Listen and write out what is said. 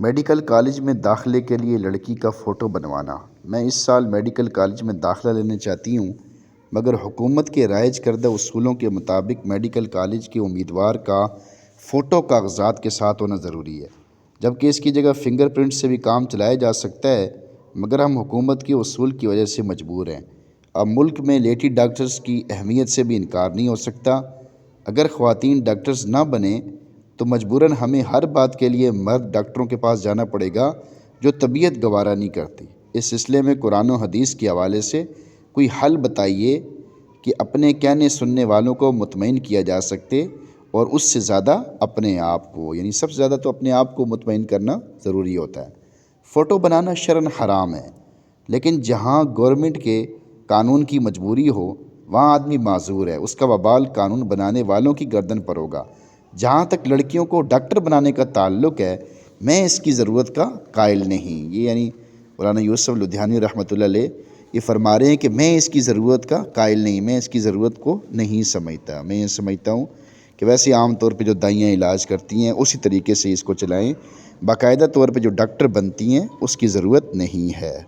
Medical college میں داخلے کے لیے لڑکی کا فوٹو بنوانا۔ میں اس سال میڈیکل کالج میں داخلہ لینا چاہتی ہوں، مگر حکومت کے رائج کردہ اصولوں کے مطابق میڈیکل کالج کے امیدوار کا فوٹو کاغذات کے ساتھ ہونا ضروری ہے، جبکہ اس کی جگہ فنگر پرنٹ سے بھی کام چلایا جا سکتا ہے، مگر ہم حکومت کے اصول کی وجہ سے مجبور ہیں۔ اب ملک میں لیڈی ڈاکٹرز کی اہمیت سے بھی انکار نہیں ہو سکتا۔ اگر خواتین ڈاکٹرز نہ بنیں تو مجبوراً ہمیں ہر بات کے لیے مرد ڈاکٹروں کے پاس جانا پڑے گا جو طبیعت گوارا نہیں کرتی۔ اس سلسلے میں قرآن و حدیث کے حوالے سے کوئی حل بتائیے کہ اپنے کہنے سننے والوں کو مطمئن کیا جا سکتے، اور اس سے زیادہ اپنے آپ کو، یعنی سب سے زیادہ تو اپنے آپ کو مطمئن کرنا ضروری ہوتا ہے۔ فوٹو بنانا شرعاً حرام ہے، لیکن جہاں گورنمنٹ کے قانون کی مجبوری ہو وہاں آدمی معذور ہے، اس کا وبال قانون بنانے والوں کی گردن پر ہوگا۔ جہاں تک لڑکیوں کو ڈاکٹر بنانے کا تعلق ہے، میں اس کی ضرورت کا قائل نہیں۔ یہ یعنی مولانا یوسف لدھیانوی رحمۃ اللہ علیہ یہ فرما رہے ہیں کہ میں اس کی ضرورت کا قائل نہیں، میں اس کی ضرورت کو نہیں سمجھتا۔ میں یہ سمجھتا ہوں کہ ویسے عام طور پہ جو دائیاں علاج کرتی ہیں اسی طریقے سے اس کو چلائیں، باقاعدہ طور پہ جو ڈاکٹر بنتی ہیں اس کی ضرورت نہیں ہے۔